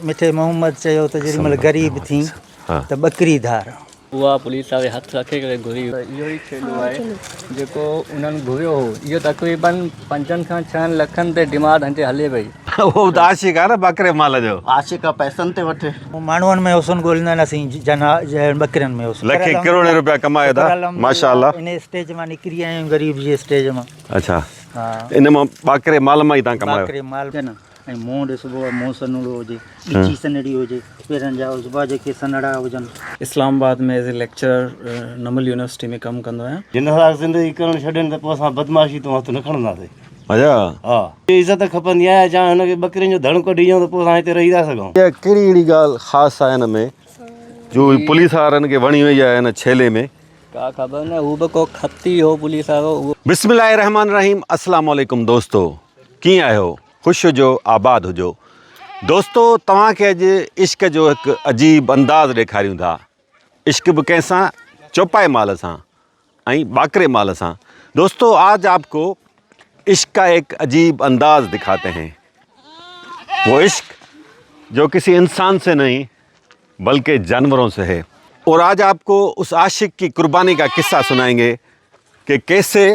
मिठे मोहम्मद चयो त जेॾीमहिल ग़रीब थी त ॿकरी धार उहा पुलिस वारे हथ रखे करे घुरी इहो ई छेलो आहे जेको उन्हनि घुरियो हो। इहो तक़रीबन 5 खां 6 लखनि ते डिमांड हिते हले पई। उहो त आशिक़ आहे न ॿकरे माल जो। आशिक़ आहे, पैसनि ते वठे। माण्हुनि में हुसन ॻोल्हींदा आहिनि असीं ॿकरियुनि में हुसन। लखे करोड़ रुपया कमायो था माशाअल्लाह। इन स्टेज मां निकिरी आया आहियूं ग़रीब जी स्टेज मां। अच्छा, हा, इन मां ॿकरे माल मां ई तव्हां कमायो। ॿकरे माल न ऐं मुंहुं ॾिसबो आहे, मुंहुं सनुड़ो हुजे, ॾिची सनड़ी हुजे, पेरनि जा उज़बा जेके सनड़ा हुजनि। इस्लामाबाद में as a lecturer Namal university में कमु कंदो आहियां। जिन सां ज़िंदगी करणु छॾनि त पोइ असां बदमाशी तो हथ न खणंदासीं। अच्छा, हा, इज़त खपंदी आहे। जा हुनखे ॿकरियुनि जो धणको ॾियूं त पोइ असां हिते रही था सघूं। इहा कहिड़ी अहिड़ी ॻाल्हि ख़ासि आहे हिन में जो पुलिस वारनि खे वणी वई आहे हिन छेले में? का ख़बर न, हू बि को खती हो पुलिस वारो। बिस्मिल्लाहिर्रहमानिर्रहीम। अस्सलाम वालेकुम दोस्तो, कीअं आहियो? ख़ुशि हुजो, आबाद हुजो। दोस्तो, तव्हांखे अॼु इश्क जो हिकु अजीब अंदाज़ ॾेखारियूं था। इश्क बि कंहिंसां, चौपाए माल सां ऐं ॿाकरे माल सां। दोस्तों, आज आपको इश्क का एक अजीब अंदाज़ दिखाते हैं। वो इश्क जो किसी इंसान से नहीं बल्कि जानवरों से है। और आज आपको उस आशिक की कुर्बानी का किस्सा सुनाएंगे कि कैसे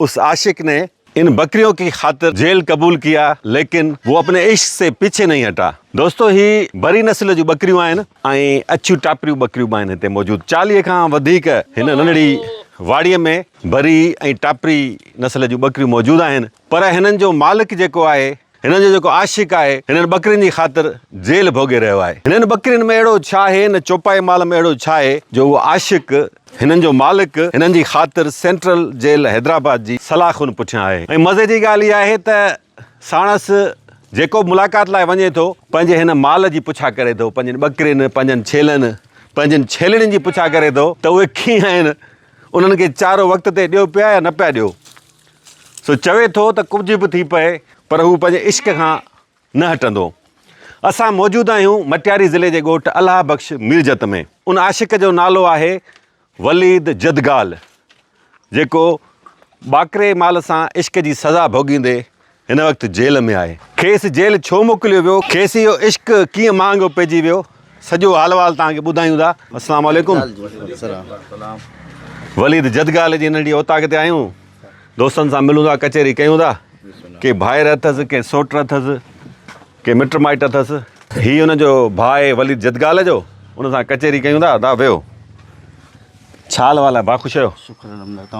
उस आशिक ने इन बकरियों की खातिर जेल कबूल किया, लेकिन वो अपने इश्क से पीछे नहीं हटा। दोस्तों, ही बड़ी नस्ल जो बकरियों आहिनि ऐं अछियूं टापरियूं बकरियूं बि आहिनि हिते मौजूदु। 40 खां वधीक हिन नंढड़ी वाड़ीअ में बरी ऐं टापरी नस्ल जूं बकरियूं मौजूदु आहिनि। पर हिननि जो मालिक जेको आहे, हिननि जो जेको आशिक आहे, हिननि बकरियुनि जी ख़ातिर जेल भोगे रहियो आहे। हिननि बकरियुनि में अहिड़ो छा आहे, हिन चौपाए माल में अहिड़ो छा आहे जो उहो आशिक, हिननि जो मालिक, हिननि जी ख़ातिर सेंट्रल जेल हैदराबाद जी सलाख़ुनि पुठियां आहे। ऐं मज़े जी ॻाल्हि इहा आहे त साणसि जेको मुलाक़ात लाइ वञे थो, पंहिंजे हिन माल जी पुछा करे थो, पंहिंजनि ॿकरियुनि, पंहिंजनि छेलनि, पंहिंजनि छेलड़ियुनि जी पुछा करे थो त उहे कीअं आहिनि, उन्हनि खे चारो वक़्त ते ॾियो पिया या न पिया ॾियो। सो चवे थो त कुझु बि थी पए, पर हू पंहिंजे इश्क खां न हटंदो। असां मौजूदु आहियूं मटियारी ज़िले जे ॻोठ अलाह बख़्श मीरजत में। उन आशिक जो नालो आहे वलीद जदगाल, जेको ॿाकरे माल सां इश्क जी सज़ा भोगींदे हिन वक़्तु जेल में आहे। खेसि जेल छो मोकिलियो वियो, खेसि इहो इश्क कीअं महांगो पइजी वियो, सॼो हाल वाल तव्हांखे ॿुधायूं था। अस्सलाम वालेकुम। वलीद जदगाल जी नंढी औताक ते आहियूं, दोस्तनि सां मिलूं था, कचहरी कयूं था। के भाइर अथसि, के सोट अथसि, के मिट माइट अथसि। हीउ हुनजो भाउ आहे वलीद जदगाल जो, उन सां कचहरी कयूं था। तव्हां वियो, छा हाल वाल आहे भाउ? ख़ुशि आहियो?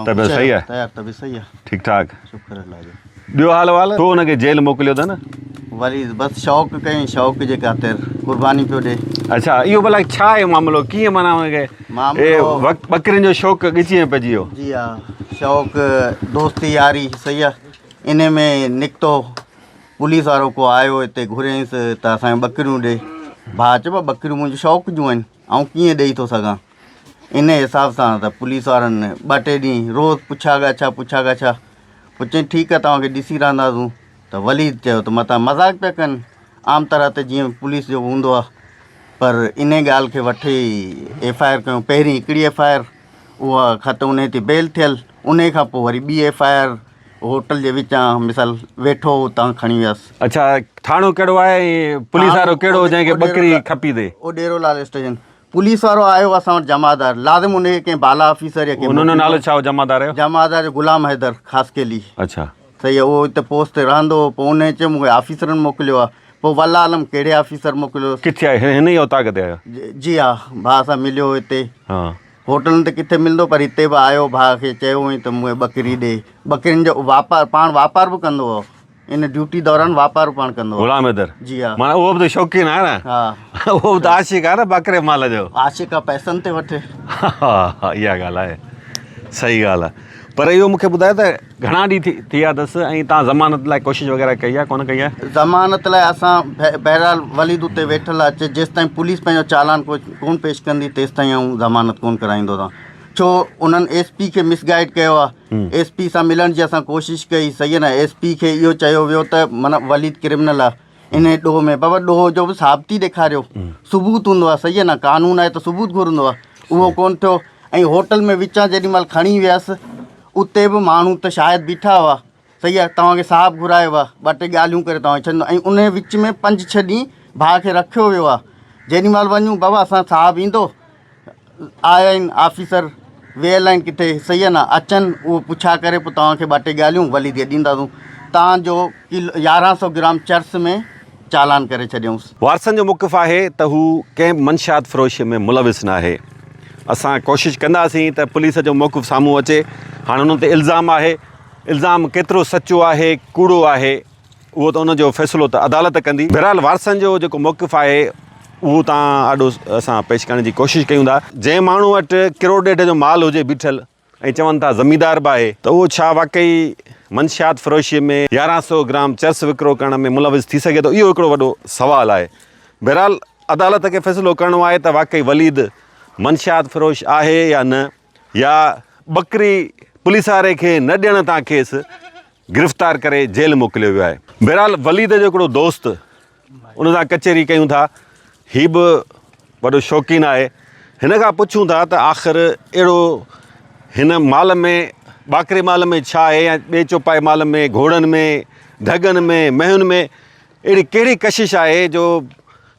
तबियत सही आहे? तबियत सही आहे, ठीकु ठाक। शुक्र अल्लाह जो। ॿियो हाल वाल? छो हुनखे जेल मोकिलियो अथनि? वरी बसि शौक़ु कई, शौक़ जे ख़ातिर कुर्बानी पियो ॾे। अच्छा, इहो भला छा आहे मामिलो? कीअं माना हुनखे ॿकरियुनि जो शौक़ु कीअं पइजी वियो? जी हा, शौक़ु दोस्ती यारी सही आहे। इन में निकितो, पुलिस वारो को आयो हिते, घुरियईंसि त असांखे ॿकरियूं ॾे। भाउ चइबो ॿकरियूं मुंहिंजे शौक़ु जूं आहिनि, ऐं कीअं ॾेई थो सघां। इन हिसाब सां त पुलिस वारनि 2-3 ॾींहं रोज़ु पुछा ॻाछा पोइ चई ठीकु आहे, तव्हांखे ॾिसी रहंदासूं। त वलीद चयो त मतां मज़ाक पिया कनि, आम तरह ते जीअं पुलिस जो हूंदो आहे। पर इन ॻाल्हि खे वठी FIR कयूं। पहिरीं हिकिड़ी FIR, उहा ख़त उन ते बेल थियल। उन खां पोइ वरी ॿी FIR होटल जे विचां मिसाल वेठो हुतां खणी वियसि। अच्छा, थाणो कहिड़ो आहे, पुलिस वारो कहिड़ो जंहिंखे ॿकरी खपी थिए? ओडेरोलाल स्टेशन। पुलिस वारो आयो असां वटि जमादार, लाज़िम उनखे कंहिं बाला ऑफिसर या कंहिं। उन्हनि नालो छा हो जमादार जो? जमादार जो गुलाम हैदर ख़ासकेली। अच्छा, सही आहे। उहो हिते पोस्ट ते रहंदो हो। पोइ उन चयो मूंखे ऑफिसरनि मोकिलियो आहे। पोइ वल्ला आलम कहिड़े ऑफिसर मोकिलियो? किथे आहे? हिन ई औताक ते आयो? जी हा, भाउ सां मिलियो हिते। हा, होटलनि ते किथे मिलंदो, पर हिते बि आयो। भाउ खे चयो हुई त मूंखे ॿकरी ॾे। ॿकरियुनि जो वापारु, पाण वापारु बि कंदो हो। इन ड्यूटी दौरान वापारु पाण कंदो हो। गुलाम हैदर? जी हा। माना उहो बि त शौक़ीन आहे न? हा, उहो बि त आशिक़ आहे न ॿकरे माल जो। आशिक़ आहे, पैसनि ते वठे। हा, इहा ॻाल्हि आहे, सही ॻाल्हि आहे। पर इहो मूंखे ॿुधायो त घणा ॾींहं थी विया अथसि ऐं तव्हां ज़मानत लाइ कोशिशि वग़ैरह कई आहे, कोन कई आहे? ज़मानत लाइ असां बहरहाल वलीद उते वेठल आहे। जेसि ताईं पुलिस पंहिंजो चालान कोन पेश कंदी, तेसि ताईं आऊं ज़मानत कोन कराईंदो अथां। छो उन्हनि SP खे मिसगाइड कयो आहे। SP सां मिलण जी असां कोशिशि कई, सही आहे न। SP खे इहो चयो वियो त माना वलीद क्रिमिनल आहे। इन ॾोह में बाबा ॾोह जो बि साबिती ॾेखारियो, सबूत हूंदो आहे, सही आहे न। कानून आहे त सबूत घुरंदो आहे, उहो कोन थियो। ऐं होटल में विचां जेॾीमहिल खणी वियसि, उते बि माण्हू त शायदि बीठा हुआ, सही आहे। तव्हांखे साहब घुरायो आहे, 2-3 ॻाल्हियूं करे तव्हांखे छॾींदो। ऐं उन विच में 5-6 ॾींहं भाउ खे रखियो वियो आहे। जेॾीमहिल वञूं बाबा असां साहब ईंदो, आया आहिनि ऑफिसर वियल आहिनि किथे, सही आहे न, अचनि उहो पुछा करे पोइ तव्हांखे 2-3 ॻाल्हियूं वलीदीअ ॾींदासूं। तव्हांजो किलो 1100 ग्राम चर्स में चालान करे छॾियऊंसि। वारसनि जो मुक़िफ़ आहे त हू कंहिं मंशियात फ़रोशीअ में मुलविस न आहे। असां कोशिशि कंदासीं त पुलिस जो मौक़िफ़ साम्हूं अचे। हाणे हुन ते इल्ज़ाम आहे, इल्ज़ाम केतिरो सचो आहे कूड़ो आहे उहो त उनजो फ़ैसिलो त अदालत कंदी। बहरहाल वारसनि जो जेको मौक़िफ़ आहे उहो तव्हां ॾाढो असां पेश करण जी कोशिशि कयूं था। जंहिं माण्हू वटि किरोड़ ॾेढ जो माल हुजे बीठल ऐं चवनि था ज़मींदार बि आहे, त उहो छा वाकई मंशियात फ़रोशीअ में 1100 ग्राम चर्स विकिरो करण में मुलविस थी सघे थो? इहो हिकिड़ो वॾो सुवालु आहे। बहरहाल अदालत खे फ़ैसिलो करिणो आहे त वाकई वलीद मंशियात फ़रोश आहे या न, या ॿकरी पुलिस वारे खे न ॾियण तां खेसि गिरफ़्तार करे जेल मोकिलियो वियो आहे। बहरहाल वलीद जो हिकिड़ो दोस्त, उन सां कचहरी कयूं था, हीउ बि वॾो शौक़ीन आहे। हिन खां पुछूं था त आख़िर अहिड़ो हिन माल में, ॿाकरे माल में छा आहे, या ॿिए चौपाए माल में, घोड़नि में, ढगनि में, मेहुनि में अहिड़ी कहिड़ी कशिश आहे जो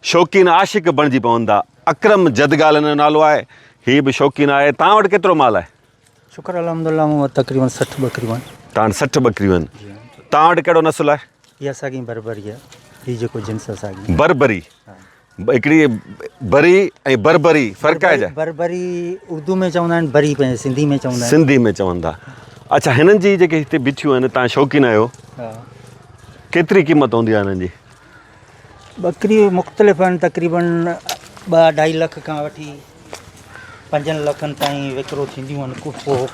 शौक़ीन आशिक़ बणिजी पवंदा। अकरम जदगाल जो नालो आहे, हीउ बि शौक़ीन आहे। तव्हां वटि केतिरो माल आहे? शुक्र अलहमदिल्ला, मूं वटि तक़रीबन 60 ॿकरियूं आहिनि। तव्हां 60 ॿकरियूं आहिनि। तव्हां वटि कहिड़ो नसुल आहे? इहा असांजी बरबरी आहे, हीउ जेको जिन्स असांजी बरबरी। हिकिड़ी बरी ऐं बरबरी फ़र्क़ु आहे छा? बरबरी उर्दू में चवंदा आहिनि, बरी पंहिंजे सिंधी में चवंदा आहिनि। सिंधी में चवंदा। अच्छा, हिननि जी जेके हिते बिठियूं आहिनि, तव्हां शौक़ीन आहियो, हा, केतिरी क़ीमत हूंदी आहे हिननि जी? ॿकरी मुख़्तलिफ़ आहिनि, तक़रीबन 2-2.5 लख खां वठी 5 लखनि ताईं विकिरो थींदियूं आहिनि।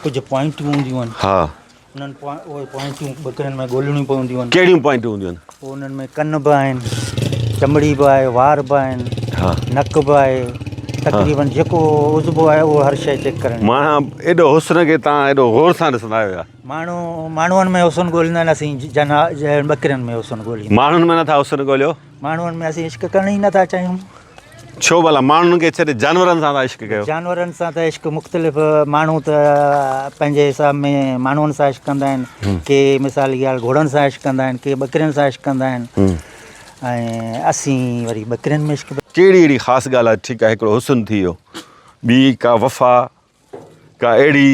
कुझु पॉइंटियूं हूंदियूं आहिनि, हा, उन्हनि उहे पॉइंटियूं ॿकरियुनि में ॻोल्हणियूं पवंदियूं आहिनि। कहिड़ियूं पॉइंटूं हूंदियूं आहिनि? पोइ उन्हनि में कन बि आहिनि, चमड़ी बि आहे, वार बि आहिनि, हा, नक बि आहे, तक़रीबन जेको उज़बो आहे उहो हर शइ चेक करणु। मां एॾो हुस्न खे तव्हां एॾो गौर सां ॾिसंदा आहियो या? माण्हुनि में हुस्न ॻोल्हींदा आहिनि, असीं ॿकरियुनि में हुस्न ॻोल्हींदा। माण्हुनि में नथा हुस्न ॻोल्हियो? माण्हुनि में असीं इश्क करण ई नथा चाहियूं। छो भला माण्हुनि खे छॾे जानवरनि सां था इश्क कयो? जानवरनि सां त इश्क मुख़्तलिफ़, माण्हू त पंहिंजे हिसाब में माण्हुनि सां इश्क कंदा आहिनि, के मिसाल जी ॻाल्हि घोड़नि सां इश्क कंदा आहिनि, के ॿकरियुनि सां इश्क कंदा आहिनि, ऐं असीं वरी ॿकरियुनि में इश्क। कहिड़ी अहिड़ी ख़ासि ॻाल्हि आहे? ठीकु आहे, हिकिड़ो हुस्न थी वियो, ॿी का वफ़ा, का अहिड़ी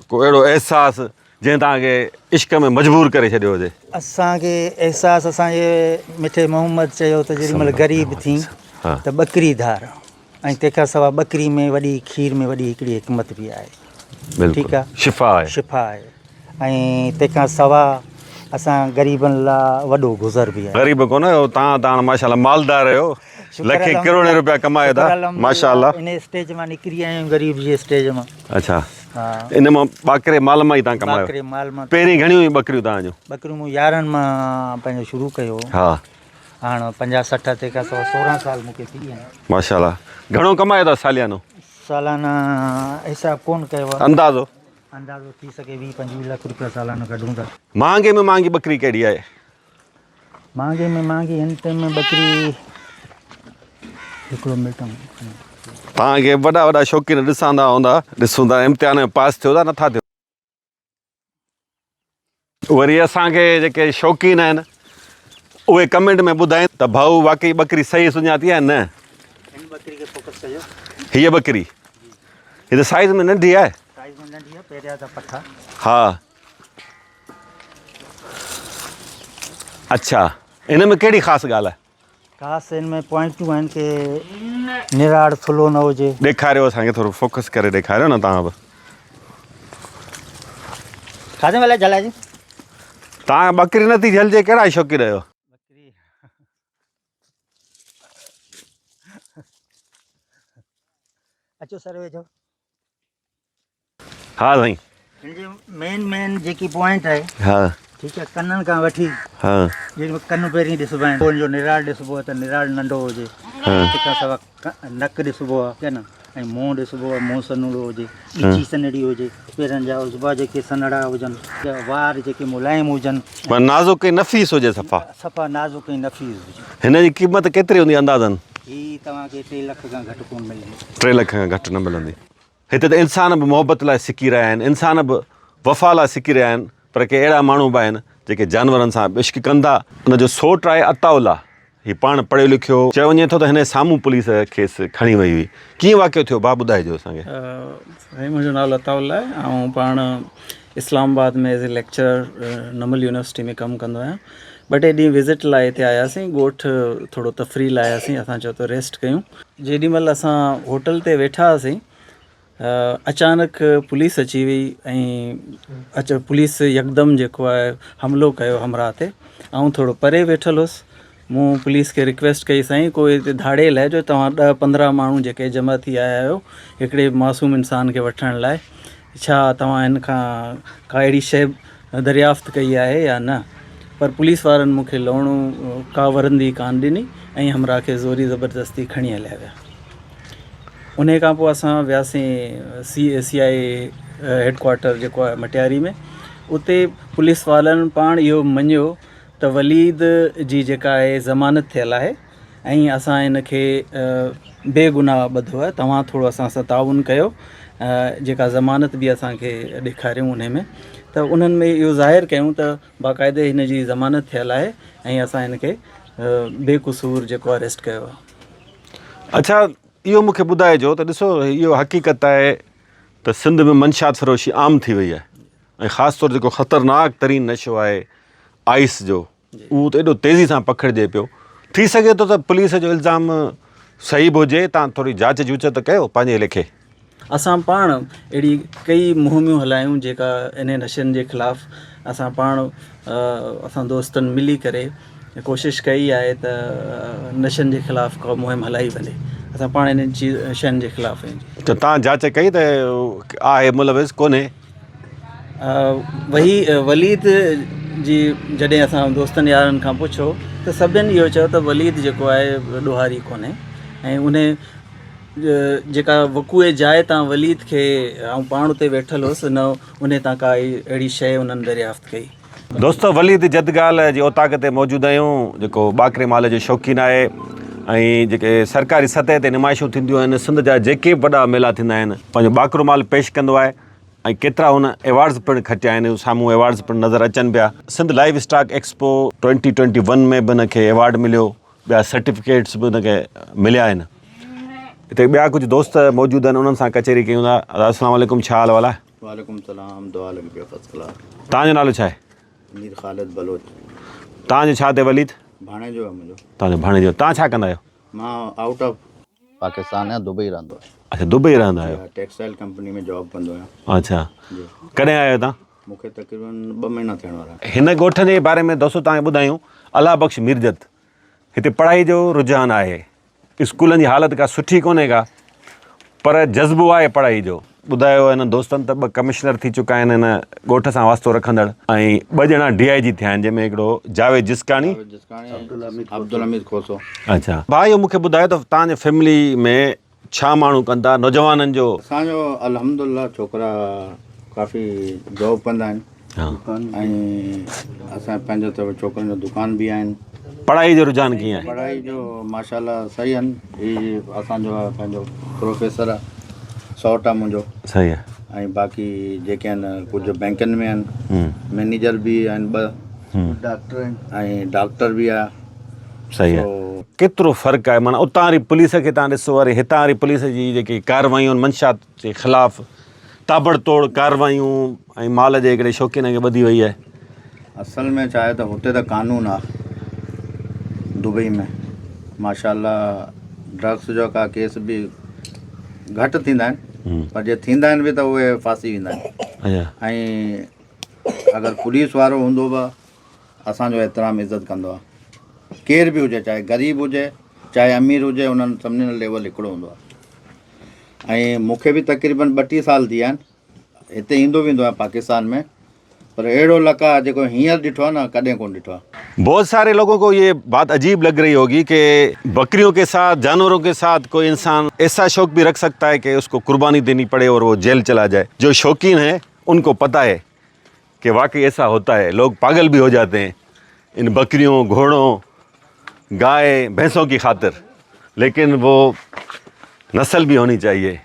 को अहिड़ो अहसासु जंहिं तव्हांखे इश्क में मजबूर करे छॾियो हुजे? असांखे अहसासु, असांजे मिठे मोहम्मद चयो त जेॾीमहिल ग़रीब थी त ॿकरी धार, ऐं तंहिंखां सवाइ ॿकरी में वॾी, खीर में वॾी हिकिड़ी हिकमत बि आहे। ठीकु आहे, शिफ़ा आहे, शिफ़ा आहे। ऐं तंहिंखां सवाइ असां ग़रीबनि लाइ वॾो गुज़र बि आहे। ग़रीब कोन आहियो तव्हां माशाल्लाह मालदार आहियो, लखे करोड़ रुपया कमायो था माशाल्लाह। इन स्टेज मां निकिरी आया आहियूं, ग़रीब जी स्टेज मां। अच्छा, हा, इन मां ॿाकरे माल मां ई तव्हां कमायो? ॿकरे माल मां। पहिरीं घणियूं हुयूं ॿकरियूं तव्हांजूं? ॿकरियूं मूं 11 मां पंहिंजो शुरू कयो। हा, हाणे 50-60, तंहिंखां सवाइ 16 साल मूंखे थी विया आहिनि। माशाल्लाह। घणो कमायो था सालियानो? सालाना हिसाब कोन कयो आहे, अंदाज़ो? अंदाज़ो थी सके 20-25 लख रुपया सालाना कढूं था। महांगे में महांगी ॿकरी कहिड़ी आहे? महांगे में महांगी हिन टाइम में ॿकरी हिकिड़ो मिंट तव्हांखे वॾा वॾा शौक़ीन ॾिसंदा हूंदा, ॾिसूं था इम्तिहान में पास थियो था नथा थियो? वरी असांखे जेके शौक़ीन आहिनि उहे कमेंट में ॿुधाइनि त भाऊ वाकई ॿकरी सही सुञाती आहे न? हिन ॿकरी खे फोकस कयो। हीअ ॿकरी, हीअ त साइज़ में नंढी आहे। साइज़ में नंढी आहे, पहिरियां त पठा। हा, अच्छा, इन में कहिड़ी ख़ासि ॻाल्हि आहे? ख़ासि हिन में पॉइंटियूं आहिनि की निराड़ थुलो न हुजे। ॾेखारियो असांखे, थोरो फोकस करे ॾेखारियो न तव्हां बि। खाधे महिल जलाइजे। तव्हां ॿकरी नथी झलजे, कहिड़ा शौक़ीन आहियो? ॿकरी अचो सर वेठो। हा साईं। हिन जी मेन जेकी पॉइंट आहे, हा, ठीकु आहे, कननि खां वठी, हा, जंहिंमें कन पहिरीं ॾिसबा आहिनि, पोइ जो निराड़ ॾिसबो आहे त निराड़ नंढो हुजे, तंहिंखां सवाइ नक ॾिसबो आहे, की न, ऐं मुंहुं ॾिसबो आहे, मुंहुं सन्हड़ो हुजे, ॻिची सन्हड़ी हुजे, पेरनि जा उज़बा जेके सन्हड़ा हुजनि, वार जेके मुलायम हुजनि, पर नाज़ुक ऐं नफ़ीस हुजे, सफ़ा नाज़ुक ऐं नफ़ीस हुजे। हिन जी क़ीमत केतिरी हूंदी अंदाज़न? हीअ तव्हांखे 3 लख खां घटि कोन मिलंदी। 3 लख खां घटि न मिलंदी। हिते त इंसान बि मोहबत लाइ सिकी रहिया आहिनि, इंसान बि वफ़ा लाइ सिकी रहिया आहिनि, पर के अहिड़ा माण्हू बि आहिनि जेके जानवरनि सां इश्क कंदा। उनजो सोट आहे अताउल्ला, ही पाण पढ़ियो लिखियो चयो वञे थो त हिन साम्हूं पुलिस खेसि खणी वई हुई, कीअं वाक़ियो थियो भाउ ॿुधाइजो असांखे। साईं मुंहिंजो नालो अताउल्ला आहे ऐं पाण इस्लामाबाद में as a lecture Namal university में कमु कंदो आहियां। ॿ टे ॾींहं विज़िट लाइ हिते आयासीं, ॻोठु थोरो तफ़री लाइ आयासीं, असां चयो त रेस्ट कयूं। जेॾीमहिल असां होटल ते वेठा हुआसीं अचानक पुलिस अची वई ऐं पुलिस यकदमि जेको आहे हमिलो कयो हमरा ते। ऐं थोरो परे वेठल हुउसि, मूं पुलिस खे रिक्वेस्ट कई साईं कोई हिते धाड़े लाइ जो तव्हां 10-15 माण्हू जेके जमा थी आया आहियो हिकिड़े मासूम इंसान खे वठण लाइ, छा तव्हां हिन खां का अहिड़ी शइ दरियाफ़्त कई आहे या न। पर पुलिस वारनि मूंखे लहणो का वरंदी कान ॾिनी ऐं हमरा खे ज़ोरी ज़बरदस्ती खणी हलिया विया। उन खां पोइ असां वियासीं CI हेडक्वार्टर जेको आहे मटियारी में। उते पुलिस वारनि पाण इहो मञियो त वलीद जी जेका आहे ज़मानत थियल आहे ऐं असां हिन खे बेगुनाह ॿधो आहे, तव्हां थोरो असां सां ताउन कयो, जेका ज़मानत बि असांखे ॾेखारियूं उन में। त उन्हनि में इहो ज़ाहिर कयूं त बाक़ाइदे हिन जी ज़मानत थियल आहे ऐं असां हिन खे बेक़सूर जेको अरेस्ट कयो आहे। अच्छा, इहो मूंखे ॿुधाइजो त ॾिसो इहो हक़ीक़त आहे त सिंध में मंशात फ़रोशी आम थी वई आहे ऐं ख़ासि तौरु जेको ख़तरनाक तरीन नशो आहे आइस जो, उहो त एॾो तेज़ी सां पकड़िजे पियो। थी सघे थो त पुलिस जो इल्ज़ाम सही बि हुजे, तव्हां थोरी जांच जूच त कयो पंहिंजे लेखे। असां पाण अहिड़ी कई मुहिमूं हलायूं जेका इन नशनि जे ख़िलाफ़ असां पाण असां दोस्तनि मिली करे कोशिशि कई आहे त नशनि जे ख़िलाफ़ को मुहिम हलाई वञे। असां पाण इन्हनि शयुनि जे ख़िलाफ़ आहियूं। त तव्हां जांच कई त आहे मुलविस कोन्हे? वलीद जी जॾहिं असां दोस्तनि यारनि खां पुछो त सभिनी इहो चयो त वलीद जेको आहे ॾोहारी कोन्हे ऐं उन जेका वक़ूए जाइ तां वलीद खे ऐं पाण उते वेठल हुउसि न उन तां का अहिड़ी शइ उन्हनि दरियाफ़्त कई। दोस्तो वलीद जदगाल जी ओताक ते मौजूदु आहियूं, जेको बाकरे माल जो शौक़ीन आहे ऐं जेके सरकारी सतह ते नुमाइशूं थींदियूं आहिनि, सिंध जा जेके बि वॾा मेला थींदा आहिनि पंहिंजो बाकरो माल पेश कंदो आहे ऐं केतिरा हुन एवार्ड्स पिणु खटिया आहिनि, साम्हूं एवार्ड्स पिणु नज़र अचनि पिया। सिंध लाइव स्टॉक एक्सपो 2021 में बि हिनखे एवार्ड मिलियो, ॿिया सर्टिफिकेट्स बि हिनखे मिलिया आहिनि। हिते ॿिया कुझु दोस्त मौजूदु आहिनि, उन्हनि सां कचहरी कयूं था। अस्सलाम वालेकुम, छा हाल वाला? वालेकुम सलाम, दुआ लॻियो फर्स्ट क्लास। तव्हांजो नालो छा आहे? मीर ख़ालिद बलोच। तव्हांजो छा थिए वलीद? भाणे जो आहे मुंहिंजो। तव्हांजो भाणे जो। तव्हां छा कंदा आहियो? मां आउट ऑफ पाकिस्तान आहियां, दुबई रहंदो आहियां। अच्छा, दुबई रहंदा आहियो। टेक्सटाइल कंपनी में जॉब कंदो आहियां। अच्छा, कॾहिं आहियो तव्हां? मूंखे तक़रीबन 2 महीना थियण वारा। हिन ॻोठ जे बारे में दोस्तो तव्हांखे ॿुधायूं, अला बख्श मीरजत। हिते पढ़ाई जो रुझान आहे, स्कूलनि जी हालत का सुठी कोन्हे का, पर जज़्बो आहे पढ़ाई जो। ॿुधायो हिन दोस्तनि त 2 कमिश्नर थी चुका आहिनि हिन ॻोठ सां वास्तो रखंदड़ ऐं 2 ॼणा DIG थिया आहिनि, जंहिंमें हिकिड़ो जावेद जिस्कानी, अब्दुल हमीद खोसो। अच्छा भाई, इहो मूंखे ॿुधायो त तव्हांजे फैमिली में छा माण्हू कंदा नौजवाननि जो? असांजो अल्हम्दुलिल्लाह छोकिरा काफ़ी जॉब कंदा आहिनि ऐं असां पंहिंजो त छोकिरनि जो दुकान बि आहिनि। पढ़ाई जो रुझान कीअं आहे? पढ़ाई जो माशाल्लाह सही आहिनि। हीउ असांजो आहे पंहिंजो प्रोफेसर आहे, सौट आहे मुंहिंजो। सही आहे। ऐं बाक़ी जेके आहिनि कुझु बैंकुनि में आहिनि, मैनेजर बि आहिनि 2 डॉक्टर आहिनि ऐं डॉक्टर बि आहे। सही आहे। केतिरो फ़र्क़ु आहे, माना उतां वारी पुलिस खे तव्हां ॾिसो, वरी हितां वारी पुलिस जी जेकी कार्रवायूं आहिनि मंशात जे ख़िलाफ़, ताबड़तोड़ कार्रवायूं ऐं माल जे हिकिड़े शौक़ीन खे ॿधी वई आहे। असल में छा आहे त हुते त कानून आहे दुबई में माशाल्लाह। ड्रग्स जो का केस बि घटि थींदा आहिनि, पर जे थींदा आहिनि बि त उहे फासी वेंदा आहिनि। ऐं अगरि पुलिस वारो हूंदो बि असांजो एतिराम इज़त कंदो आहे, केर बि हुजे, चाहे ग़रीब हुजे चाहे अमीर हुजे, उन्हनि सभिनी लेवल हिकिड़ो हूंदो आहे। ऐं मूंखे बि तक़रीबन 32 साल थी विया आहिनि, हिते ईंदो वेंदो आहे पाकिस्तान में, पर अहिड़ो लका जेको हींअर ॾिठो आहे न, कॾहिं कोन ॾिठो आहे। बहुत सारे लोगों को ये बात अजीब लग रही होगी कि बकरियों के साथ, जानवरों के साथ कोई इंसान ऐसा शौक भी रख सकता है कि उसको कुर्बानी देनी पड़े और वो जेल चला जाए। जो शौकीन हैं उनको पता है कि वाकई ऐसा होता है, लोग पागल भी हो जाते हैं इन बकरियों, घोड़ों, गाय, भैंसों की खातिर, लेकिन वो नस्ल भी होनी चाहिए।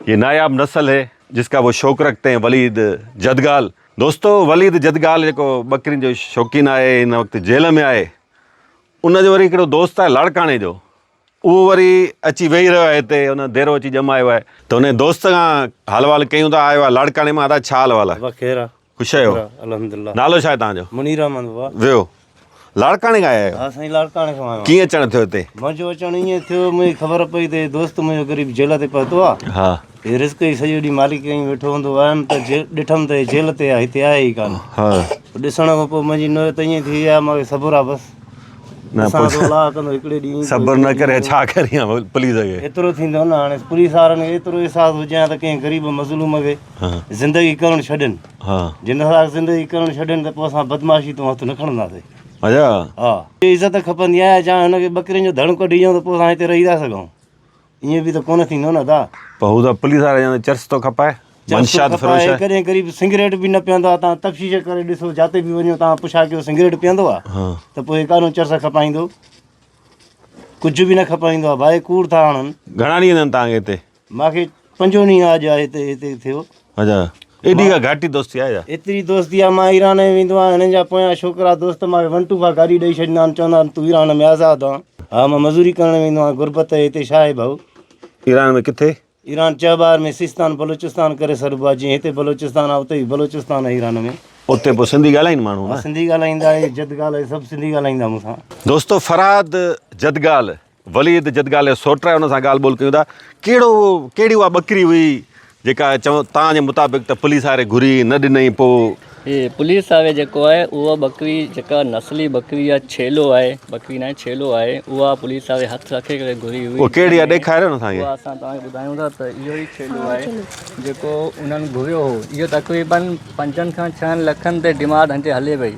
ये नायाब नस्ल है जिसका वो शौक़ रखते हैं वलीद जदगाल। दोस्तों, वलीद जदगाल जेको बकरियुनि जो शौक़ीन आहे, हिन वक़्तु जेल में आहे। उनजो वरी हिकिड़ो दोस्त आहे लाड़काणे जो, उहो वरी अची वेही रहियो आहे हिते, उन देरो अची ॼमायो आहे, त उन दोस्त खां हाल वाल कयूं था। आयो आहे लाड़काणे मां, अदा छा हाल वाल आहे? बखेरा ख़ुशि आहियो? अल्हम्दुलिल्लाह। नालो छा आहे तव्हांजो? मुनीर अहमद बाबा। वियो लाड़काणे खां आया आहियो? हा साईं, लाड़काणे खां आहियो। कीअं अचणु थियो हिते? मुंहिंजो अचणु ईअं थियो, मुंहिंजी ख़बर पई त दोस्त मुंहिंजो ग़रीब जेल ते पहुतो आहे। हा हे रिस्क ई सॼो ॾींहुं मालिक कहीं वेठो हूंदो, आयुमि त ॾिठमि त जेल ते आहे, हिते आहे ई कान। हा ॾिसण खां पोइ मुंहिंजी नियत ईअं थी आहे, मूंखे सब्र आहे बसि। न असां तो अलाह कंदो हिकिड़े ॾींहुं सब्र न करे छा करियां पुलिस खे? एतिरो थींदो न, हाणे पुलिस वारनि खे एतिरो अहसासु हुजे हा त कंहिं ग़रीब मज़लूम खे ज़िंदगी करणु छॾनि। हा जिन सां ज़िंदगी करणु छॾनि त पोइ असां बदमाशी तो हथु न खणंदासीं। अच्छा हा, इज़त खपंदी आहे, या हुनखे बकरियुनि जो धड़ कढी ॾियूं त पोइ असां हिते रही था सघूं। ईअं बि त कोन थींदो न दा। पोइ हू त पुलिस वारा चर्च थो खपाए, मंशात फ़रोश आहे। कॾहिं ग़रीब सिगरेट बि न पीअंदो आहे, तव्हां तफ़्तीश करे ॾिसो, जिते बि वञो तव्हां पुछा कयो सिगरेट पीअंदो आहे, हा त पोइ कानो चर्च खपाईंदो, कुझु बि न खपाईंदो आहे। भाई कूड़ था हणनि। घणा ॾींहं आहिनि तव्हांखे हिते? मूंखे 5 ॾींहं अॼु आहे हिते थियो। अच्छा, एॾी का घाटी दोस्ती आहे छा? एतिरी दोस्ती आहे, मां ईरान में वेंदो आहियां, हिननि जा पोयां छोकिरा दोस्त मूंखे 1 2 खां गाॾी ॾेई छॾींदा आहिनि, चवंदा आहिनि तूं ईरान में आज़ादु आहे। हा, मां मज़ूरी करणु वेंदो आहियां, गुरबत हिते छा आहे भाऊ? ईरान में किथे? ईरान चबार में, सिस्तान बलोचिस्तान करे सॾिबो आहे। जीअं हिते बलोचिस्तान आहे, उते ई बलोचिस्तान आहे ईरान में। उते पोइ सिंधी ॻाल्हाईनि माण्हू? हा, सिंधी ॻाल्हाईंदा, जद ॻाल्हाए, सभु सिंधी ॻाल्हाईंदा मूंसां। दोस्तो, फरहाद जदगाल, वलीद जदगाल जो सोट आहे, हुन सां ॻाल्हि ॿोल कयूं था। कहिड़ी उहा ॿकरी हुई जेका चओ तव्हांजे मुताबिक़ त पुलिस वारे घुरी न ॾिनई? पोइ हे पुलिस वारे जेको आहे, उहा बकरी जेका नस्ली बकरी आहे, छेलो आहे, बकरी न आहे छेलो आहे, उहा पुलिस वारे हथु रखे करे घुरी हुई। उहा कहिड़ी आहे ॾेखारियो न असांखे। उहा असां तव्हांखे ॿुधायूं था त इहो ई छेलो आहे जेको उन्हनि घुरियो हो। इहो तक़रीबन 5 खां 6 लखनि ते डिमांड हिते हले पई।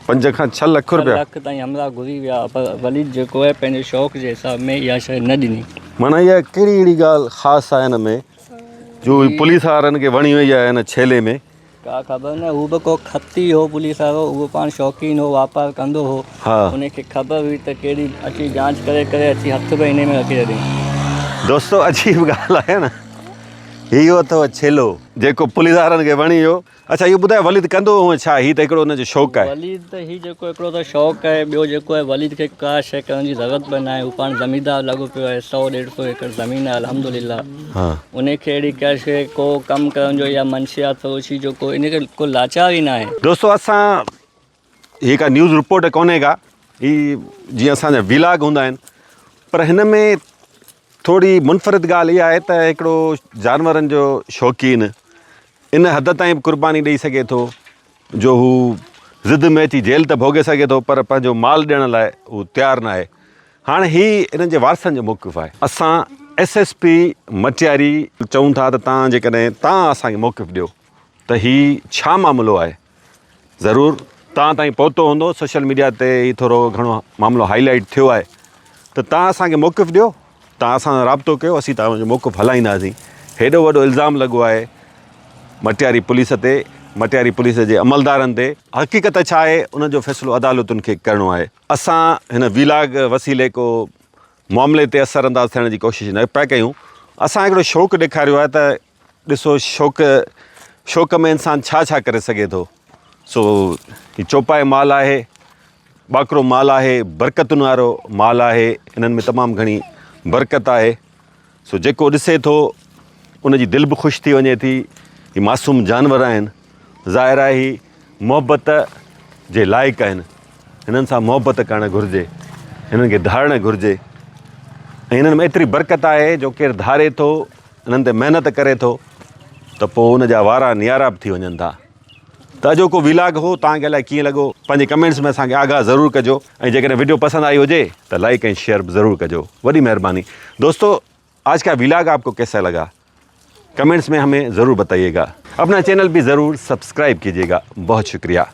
5 खां 6 लख रुपया? लख ताईं हमरा घुरी विया, पर वलीद जेको आहे पंहिंजे शौक़ जे हिसाब में इहा शइ न ॾिनी। माना इहा कहिड़ी अहिड़ी ॻाल्हि ख़ासि आहे हिन में जो पुलिस वारनि खे वणी वई आहे हिन छेले में? का ख़बर न, हू बि को खती हो पुलिस वारो, उहो पाण शौक़ीन हो, वापारु कंदो हो। हा, उनखे ख़बर हुई त कहिड़ी अची जांच करे करे अची हथ बि इन में रखी छॾियईं। दोस्तो अजीब ॻाल्हि आहे न, इहो अथव छेलो जेको पुलिस वारनि खे वणी वियो। अच्छा, इहो ॿुधाए वलीद कंदो हूअं छा? हीउ त हिकिड़ो हुनजो शौक़ु आहे। वलीद त हीउ जेको हिकिड़ो त शौक़ु आहे, ॿियो जेको आहे वलीद खे का शइ करण जी ज़रूरत बि न आहे। हू पाण ज़मीनदार लॻो पियो आहे, 100-150 एकड़ ज़मीन आहे अल्हम्दुलिल्लाह। हा, उनखे अहिड़ी का शइ को कमु करण जो या मंशियात फरोशी जो को इनखे को लाचार ई न आहे। दोस्तो, असां हीअ का न्यूज़ रिपोर्ट कोन्हे का, हीअ जीअं असांजा विलाग हूंदा आहिनि, पर हिन में थोरी मुनफ़रिद ॻाल्हि इहा आहे त हिकिड़ो जानवरनि जो शौक़ीन इन हद ताईं बि क़ुर्बानी ॾेई सघे थो जो हू ज़िद में अची जेल त भोगे सघे थो, पर पंहिंजो माल ॾियण लाइ हू तयारु न आहे। हाणे हीअ इन्हनि जे वारसनि जो मौक़िफ़ आहे। असां SSP मटियारी चऊं था त तव्हां जेकॾहिं तव्हां असांखे मौक़िफ़ ॾियो त हीअ छा मामिलो आहे? ज़रूरु तव्हां ताईं पहुतो हूंदो, सोशल मीडिया ते हीअ थोरो घणो मामिलो हाईलाइट थियो आहे, त तव्हां असांखे मौक़िफ़ ॾियो, तव्हां असां सां राब्तो कयो, असीं तव्हांजो मौक़िफ़ हलाईंदासीं। हेॾो वॾो इल्ज़ाम लॻो आहे मटियारी पुलिस ते, मटियारी पुलिस जे अमलदारनि ते। हक़ीक़त छा आहे उनजो फ़ैसिलो अदालतुनि खे करिणो आहे। असां हिन विलाग वसीले को मामले ते असरअंदाज़ थियण जी कोशिशि न पिया कयूं। असां हिकिड़ो शौक़ु ॾेखारियो आहे त ॾिसो शौक़ में इंसानु छा छा करे सघे थो। सो हीउ चौपाए माल आहे, ॿाकरो माल आहे, बरकतुनि वारो माल आहे, इन्हनि में तमामु घणी बरकत आहे। सो जेको ॾिसे थो उनजी दिलि बि ख़ुशि थी वञे थी। ही मासूम जानवर आहिनि, ज़ाहिर आहे ही मोहबत जे लाइक़ु आहिनि, हिननि सां मोहबत करणु घुरिजे, हिननि खे धारणु घुरिजे। ऐं हिननि में एतिरी बरकत आहे जो केरु धारे थो, हिननि ते महिनत करे थो त पोइ हुनजा वारा नियारा बि थी वञनि था। त अॼोको विलाग हो, तव्हांखे अलाए कीअं लॻो, पंहिंजे कमेंट्स में असांखे आगाह ज़रूरु कजो। ऐं जेकॾहिं वीडियो पसंदि आई हुजे त लाइक एंड शेयर बि ज़रूरु कजो। वॾी महिरबानी। दोस्तों, आज का विलाग आपको कैसा लगा कमेंट्स में हमें ज़रूर बताइएगा। अपना चैनल भी ज़रूर सब्सक्राइब कीजिएगा। बहुत शुक्रिया।